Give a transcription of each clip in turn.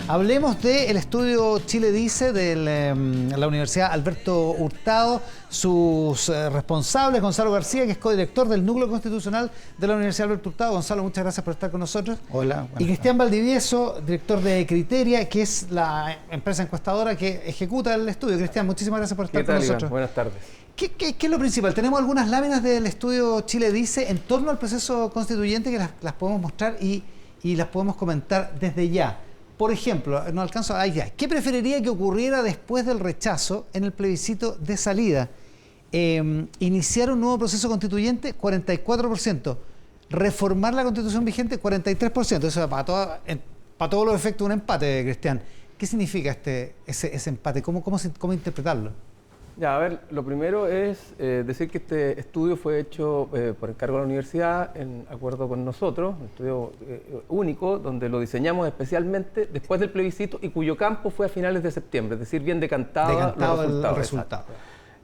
Hablemos del estudio Chile Dice de la Universidad Alberto Hurtado, sus responsables, Gonzalo García, que es codirector del Núcleo Constitucional de la Universidad Alberto Hurtado. Gonzalo, muchas gracias por estar con nosotros. Hola. Y Cristian Valdivieso, director de Criteria, que es la empresa encuestadora que ejecuta el estudio. Cristian, muchísimas gracias por estar con nosotros. Iván? Buenas tardes. ¿Qué es lo principal? Tenemos algunas láminas del estudio Chile Dice en torno al proceso constituyente que las podemos mostrar y las podemos comentar desde ya. Por ejemplo, no alcanzo a ya. ¿Qué preferiría que ocurriera después del rechazo en el plebiscito de salida? Iniciar un nuevo proceso constituyente, 44%. Reformar la constitución vigente, 43%. Eso para todos los efectos un empate, Cristian. ¿Qué significa ese empate? ¿Cómo interpretarlo? Ya, a ver, lo primero es decir que este estudio fue hecho por encargo de la universidad en acuerdo con nosotros, un estudio único, donde lo diseñamos especialmente después del plebiscito y cuyo campo fue a finales de septiembre, es decir, bien decantado el resultado.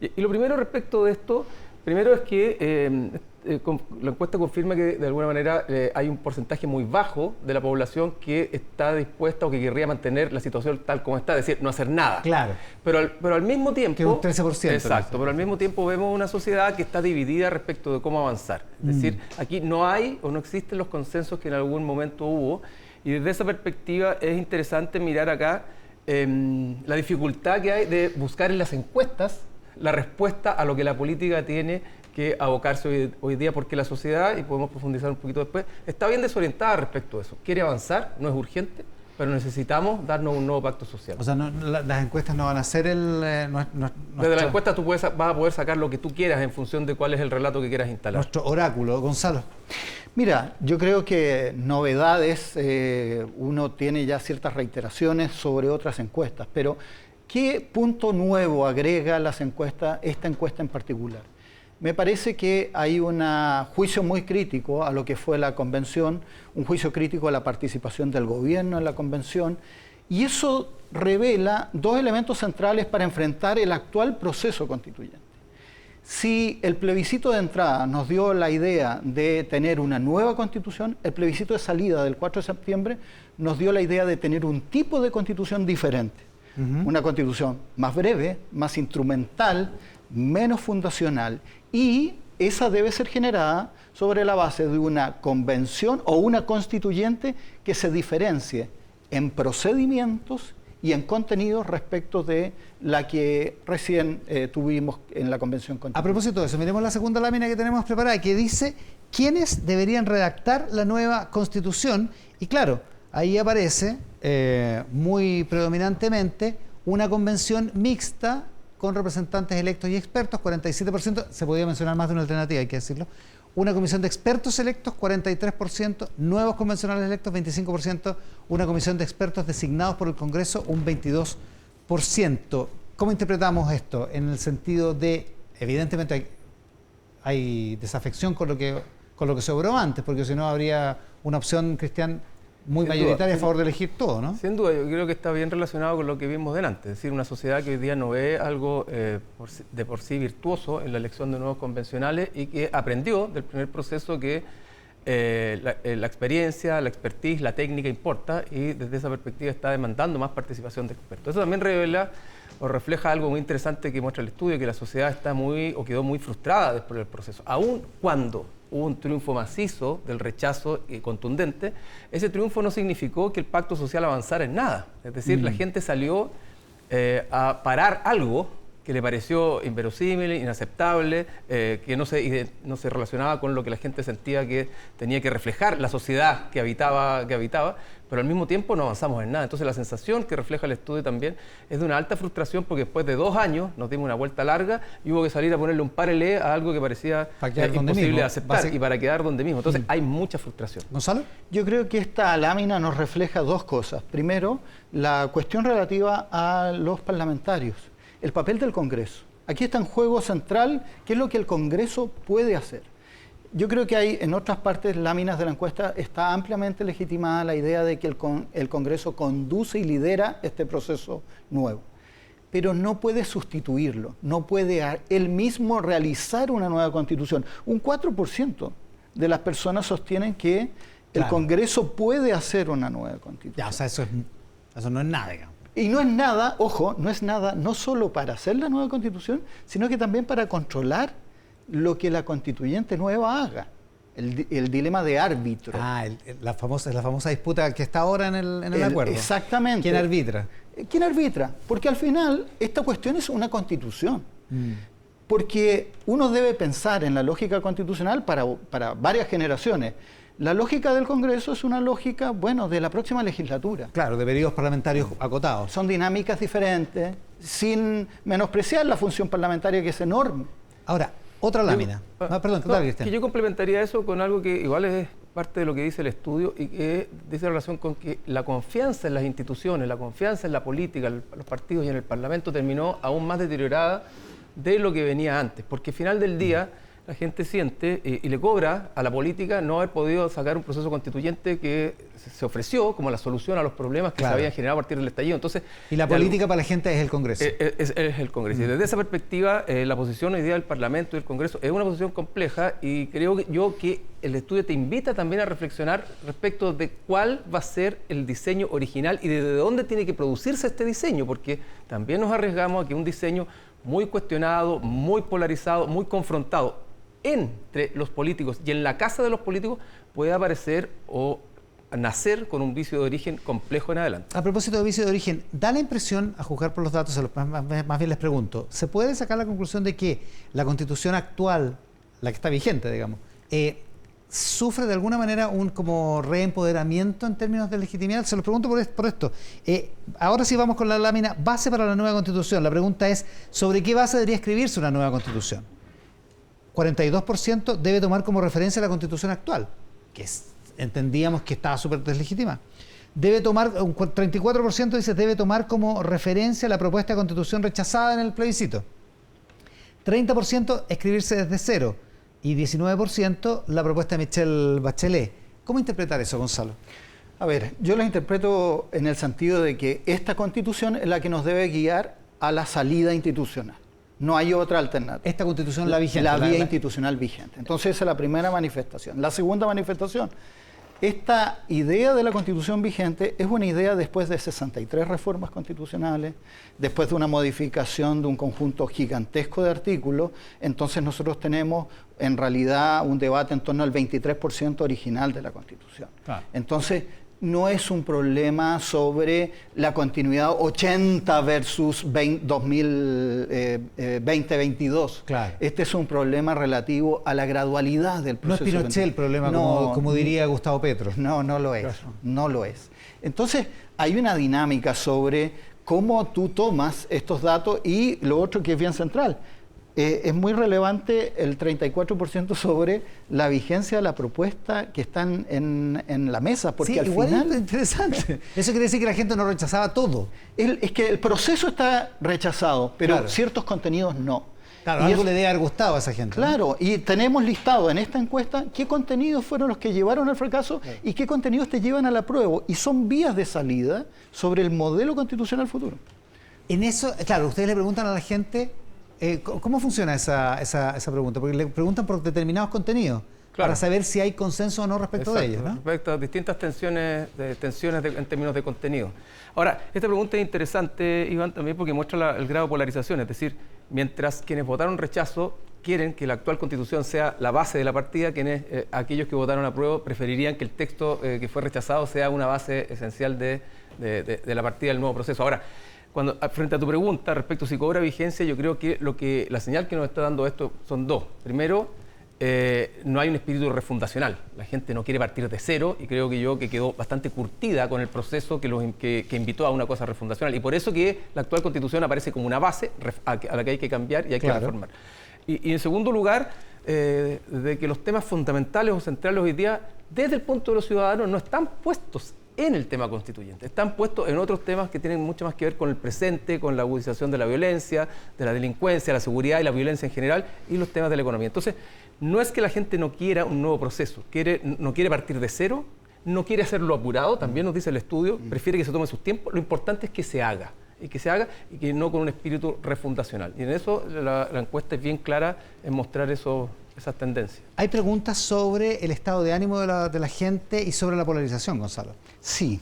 Y lo primero respecto de esto, primero es que la encuesta confirma que de alguna manera hay un porcentaje muy bajo de la población que está dispuesta o que querría mantener la situación tal como está, es decir, no hacer nada. Claro. Pero al mismo tiempo... Que un 13%. Exacto, pero al mismo tiempo vemos una sociedad que está dividida respecto de cómo avanzar. Es decir, aquí no hay o no existen los consensos que en algún momento hubo, y desde esa perspectiva es interesante mirar acá la dificultad que hay de buscar en las encuestas la respuesta a lo que la política tiene que abocarse hoy día, porque la sociedad, y podemos profundizar un poquito después, está bien desorientada respecto a eso. Quiere avanzar, no es urgente, pero necesitamos darnos un nuevo pacto social. O sea, las encuestas no van a ser Desde la encuesta tú vas a poder sacar lo que tú quieras en función de cuál es el relato que quieras instalar. Nuestro oráculo. Gonzalo. Mira, yo creo que novedades, uno tiene ya ciertas reiteraciones sobre otras encuestas, pero ¿qué punto nuevo agrega esta encuesta en particular? Me parece que hay un juicio muy crítico a lo que fue la convención, un juicio crítico a la participación del gobierno en la convención, y eso revela dos elementos centrales para enfrentar el actual proceso constituyente. Si el plebiscito de entrada nos dio la idea de tener una nueva constitución, el plebiscito de salida del 4 de septiembre nos dio la idea de tener un tipo de constitución diferente. Una constitución más breve, más instrumental, menos fundacional, y esa debe ser generada sobre la base de una convención o una constituyente que se diferencie en procedimientos y en contenidos respecto de la que recién tuvimos en la convención constituyente. A propósito de eso, miremos la segunda lámina que tenemos preparada, que dice quiénes deberían redactar la nueva constitución, y claro, ahí aparece muy predominantemente una convención mixta con representantes electos y expertos, 47%, se podía mencionar más de una alternativa, hay que decirlo. Una comisión de expertos electos, 43%, nuevos convencionales electos, 25%, una comisión de expertos designados por el Congreso, un 22%. ¿Cómo interpretamos esto? En el sentido de, evidentemente hay desafección con lo que se obró antes, porque si no habría una opción, Cristian, muy mayoritaria a favor de elegir todo, ¿no? Sin duda, yo creo que está bien relacionado con lo que vimos delante, es decir, una sociedad que hoy día no ve algo de por sí virtuoso en la elección de nuevos convencionales y que aprendió del primer proceso que la experiencia, la expertise, la técnica importa, y desde esa perspectiva está demandando más participación de expertos. Eso también revela o refleja algo muy interesante que muestra el estudio, que la sociedad quedó muy frustrada después del proceso, aun cuando hubo un triunfo macizo del rechazo y contundente. Ese triunfo no significó que el pacto social avanzara en nada. Es decir, la gente salió a parar algo que le pareció inverosímil, inaceptable, que no se relacionaba con lo que la gente sentía que tenía que reflejar la sociedad que habitaba, pero al mismo tiempo no avanzamos en nada. Entonces la sensación que refleja el estudio también es de una alta frustración, porque después de 2 años nos dimos una vuelta larga y hubo que salir a ponerle un párele a algo que parecía imposible de aceptar y para quedar donde mismo. Entonces hay mucha frustración. ¿Gonzalo? Yo creo que esta lámina nos refleja dos cosas. Primero, la cuestión relativa a los parlamentarios, el papel del Congreso. Aquí está en juego central qué es lo que el Congreso puede hacer. Yo creo que hay en otras partes, láminas de la encuesta, está ampliamente legitimada la idea de que el Congreso conduce y lidera este proceso nuevo. Pero no puede sustituirlo, no puede él mismo realizar una nueva constitución. Un 4% de las personas sostienen que el Congreso puede hacer una nueva constitución. Ya, o sea, eso es Eso no es nada, digamos. Y no es nada, ojo, no es nada no solo para hacer la nueva constitución, sino que también para controlar lo que la constituyente nueva haga. El dilema de árbitro. La famosa disputa que está ahora en el acuerdo. Exactamente. ¿Quién arbitra? ¿Quién arbitra? Porque al final esta cuestión es una constitución. Porque uno debe pensar en la lógica constitucional para varias generaciones. La lógica del Congreso es una lógica, bueno, de la próxima legislatura. Claro, de periodos parlamentarios acotados. Son dinámicas diferentes, sin menospreciar la función parlamentaria que es enorme. Ahora, otra lámina. Perdón, Cristian. Que yo complementaría eso con algo que igual es parte de lo que dice el estudio y que dice relación con que la confianza en las instituciones, la confianza en la política, los partidos y en el Parlamento terminó aún más deteriorada de lo que venía antes. Porque al final del día la gente siente y le cobra a la política no haber podido sacar un proceso constituyente que se ofreció como la solución a los problemas que se habían generado a partir del estallido. Entonces, y la política para la gente es el Congreso. Es el Congreso. Y desde esa perspectiva, la posición hoy día del Parlamento y del Congreso es una posición compleja y creo que el estudio te invita también a reflexionar respecto de cuál va a ser el diseño original y desde dónde tiene que producirse este diseño, porque también nos arriesgamos a que un diseño muy cuestionado, muy polarizado, muy confrontado entre los políticos y en la casa de los políticos puede aparecer o nacer con un vicio de origen complejo en adelante. A propósito de vicio de origen, da la impresión, a juzgar por los datos, más bien les pregunto, ¿se puede sacar la conclusión de que la Constitución actual, la que está vigente, digamos, sufre de alguna manera un como reempoderamiento en términos de legitimidad? Se los pregunto por esto. Ahora sí vamos con la lámina base para la nueva Constitución. La pregunta es, ¿sobre qué base debería escribirse una nueva Constitución? 42% debe tomar como referencia la Constitución actual, que entendíamos que estaba súper deslegitimada. Debe tomar, un 34% dice, debe tomar como referencia la propuesta de Constitución rechazada en el plebiscito. 30% escribirse desde cero y 19% la propuesta de Michelle Bachelet. ¿Cómo interpretar eso, Gonzalo? A ver, yo lo interpreto en el sentido de que esta Constitución es la que nos debe guiar a la salida institucional. No hay otra alternativa. Esta Constitución la vigente. La vía institucional vigente. Entonces esa es la primera manifestación. La segunda manifestación, esta idea de la Constitución vigente es una idea después de 63 reformas constitucionales, después de una modificación de un conjunto gigantesco de artículos. Entonces nosotros tenemos en realidad un debate en torno al 23% original de la Constitución. Claro. Entonces no es un problema sobre la continuidad 80 versus 2022. Claro. Este es un problema relativo a la gradualidad del proceso. No es Pinochet el problema, como diría Gustavo Petro. No, no lo es. Claro. No lo es. Entonces, hay una dinámica sobre cómo tú tomas estos datos y lo otro que es bien central. Es muy relevante el 34% sobre la vigencia de la propuesta que están en la mesa, porque sí, al igual final... es interesante. Eso quiere decir que la gente no rechazaba todo. Es que el proceso está rechazado, pero claro, ciertos contenidos no. Claro, algo le debe haber gustado a esa gente. Claro, ¿no? Y tenemos listado en esta encuesta qué contenidos fueron los que llevaron al fracaso y qué contenidos te llevan al apruebo. Y son vías de salida sobre el modelo constitucional futuro. En eso, claro, ustedes le preguntan a la gente... ¿Cómo funciona esa pregunta? Porque le preguntan por determinados contenidos, claro, para saber si hay consenso o no respecto de ellos, ¿no? Respecto a distintas tensiones en términos de contenido. Ahora, esta pregunta es interesante, Iván, también porque muestra el grado de polarización, es decir, mientras quienes votaron rechazo quieren que la actual Constitución sea la base de la partida, aquellos que votaron apruebo preferirían que el texto que fue rechazado sea una base esencial de la partida del nuevo proceso. Ahora, frente a tu pregunta respecto a si cobra vigencia, yo creo que la señal que nos está dando esto son dos. Primero, no hay un espíritu refundacional. La gente no quiere partir de cero y creo que quedó bastante curtida con el proceso que invitó a una cosa refundacional. Y por eso que la actual Constitución aparece como una base a la que hay que cambiar y hay que reformar. Y en segundo lugar, de que los temas fundamentales o centrales hoy día, desde el punto de los ciudadanos, no están puestos en el tema constituyente, están puestos en otros temas que tienen mucho más que ver con el presente, con la agudización de la violencia, de la delincuencia, la seguridad y la violencia en general y los temas de la economía. Entonces, no es que la gente no quiera un nuevo proceso, no quiere partir de cero, no quiere hacerlo apurado, también nos dice el estudio, prefiere que se tome sus tiempos, lo importante es que se haga y que no con un espíritu refundacional. Y en eso la encuesta es bien clara en mostrar esas tendencias. Hay preguntas sobre el estado de ánimo de la gente y sobre la polarización, Gonzalo. Sí.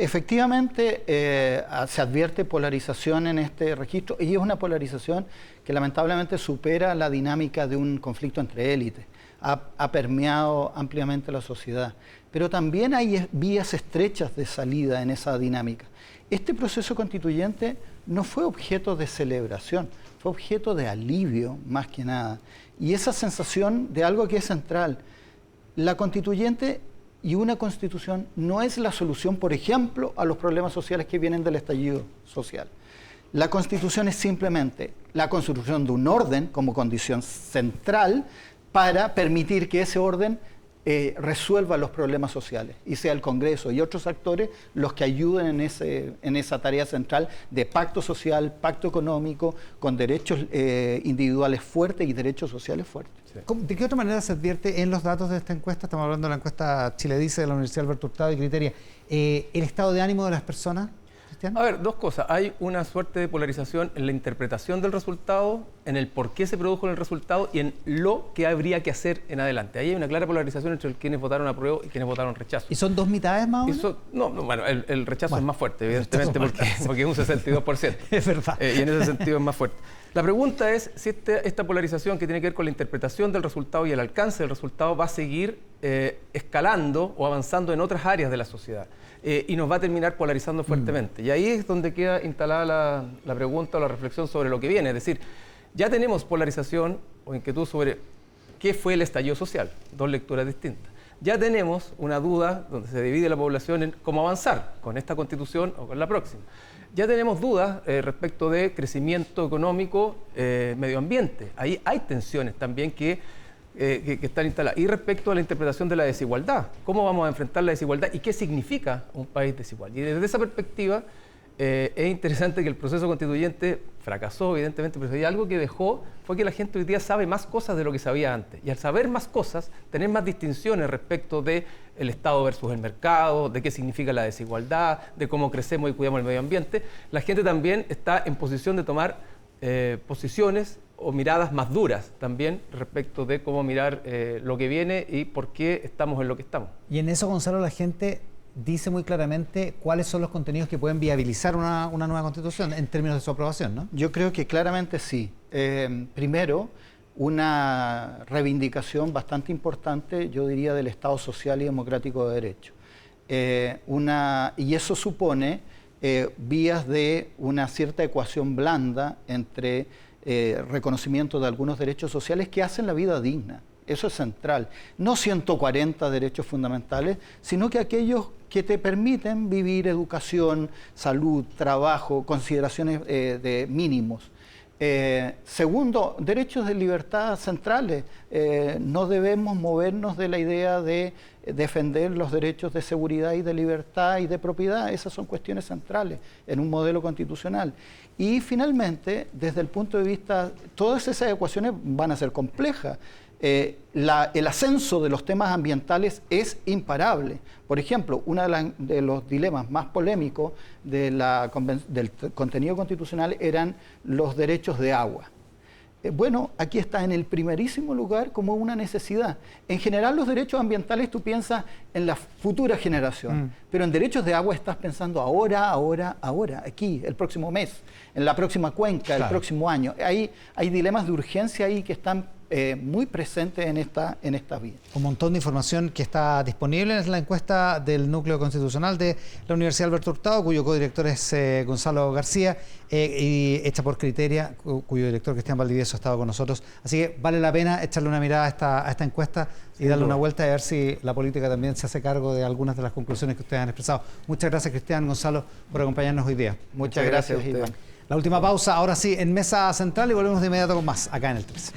Efectivamente, se advierte polarización en este registro y es una polarización que lamentablemente supera la dinámica de un conflicto entre élites. Ha permeado ampliamente la sociedad, pero también hay vías estrechas de salida en esa dinámica. Este proceso constituyente no fue objeto de celebración, fue objeto de alivio más que nada. Y esa sensación de algo que es central, la constituyente y una constitución no es la solución, por ejemplo, a los problemas sociales que vienen del estallido social. La constitución es simplemente la construcción de un orden como condición central para permitir que ese orden resuelva los problemas sociales y sea el Congreso y otros actores los que ayuden en esa tarea central de pacto social, pacto económico, con derechos individuales fuertes y derechos sociales fuertes. ¿De qué otra manera se advierte en los datos de esta encuesta? Estamos hablando de la encuesta Chile Dice de la Universidad Alberto Hurtado y Criteria. ¿El estado de ánimo de las personas, Cristian? A ver, dos cosas. Hay una suerte de polarización en la interpretación del resultado, en el por qué se produjo el resultado y en lo que habría que hacer en adelante. Ahí hay una clara polarización entre quienes votaron apruebo y quienes votaron rechazo. ¿Y son dos mitades más o menos? No, bueno, el rechazo es más fuerte, evidentemente, porque es un 62%. Es verdad. Y en ese sentido es más fuerte. La pregunta es si esta polarización que tiene que ver con la interpretación del resultado y el alcance del resultado va a seguir escalando o avanzando en otras áreas de la sociedad y nos va a terminar polarizando fuertemente. Y ahí es donde queda instalada la pregunta o la reflexión sobre lo que viene. Es decir, ya tenemos polarización o inquietud sobre qué fue el estallido social, dos lecturas distintas. Ya tenemos una duda donde se divide la población en cómo avanzar con esta constitución o con la próxima. Ya tenemos dudas respecto de crecimiento económico, medio ambiente. Ahí hay tensiones también que están instaladas. Y respecto a la interpretación de la desigualdad, ¿cómo vamos a enfrentar la desigualdad y qué significa un país desigual? Y desde esa perspectiva es interesante que el proceso constituyente fracasó, evidentemente, pero hay algo que dejó fue que la gente hoy día sabe más cosas de lo que sabía antes. Y al saber más cosas, tener más distinciones respecto del Estado versus el mercado, de qué significa la desigualdad, de cómo crecemos y cuidamos el medio ambiente, la gente también está en posición de tomar posiciones o miradas más duras también respecto de cómo mirar lo que viene y por qué estamos en lo que estamos. Y en eso, Gonzalo, la gente dice muy claramente cuáles son los contenidos que pueden viabilizar una nueva constitución en términos de su aprobación, ¿no? Yo creo que claramente sí. Primero, una reivindicación bastante importante, yo diría, del Estado social y democrático de derecho. Y eso supone vías de una cierta ecuación blanda entre reconocimiento de algunos derechos sociales que hacen la vida digna. Eso es central. No 140 derechos fundamentales, sino que aquellos que te permiten vivir educación, salud, trabajo, consideraciones de mínimos. Segundo, derechos de libertad centrales. No debemos movernos de la idea de defender los derechos de seguridad y de libertad y de propiedad. Esas son cuestiones centrales en un modelo constitucional. Y finalmente, desde el punto de vista, todas esas ecuaciones van a ser complejas. El ascenso de los temas ambientales es imparable. Por ejemplo, uno de los dilemas más polémicos del contenido constitucional eran los derechos de agua. Bueno, aquí está en el primerísimo lugar como una necesidad. En general, los derechos ambientales tú piensas en la futura generación, pero en derechos de agua estás pensando ahora, aquí, el próximo mes, en la próxima cuenca, claro, el próximo año. Hay dilemas de urgencia ahí que están muy presentes en esta vía. Un montón de información que está disponible en la encuesta del Núcleo Constitucional de la Universidad Alberto Hurtado, cuyo codirector es Gonzalo García, y hecha por Criteria, cuyo director Cristian Valdivieso ha estado con nosotros. Así que vale la pena echarle una mirada a esta encuesta y darle una vuelta y ver si la política también se hace cargo de algunas de las conclusiones que ustedes han expresado. Muchas gracias, Cristian, Gonzalo, por acompañarnos hoy día. Muchas gracias, Iván. La última pausa, ahora sí, en Mesa Central, y volvemos de inmediato con más, acá en el 13.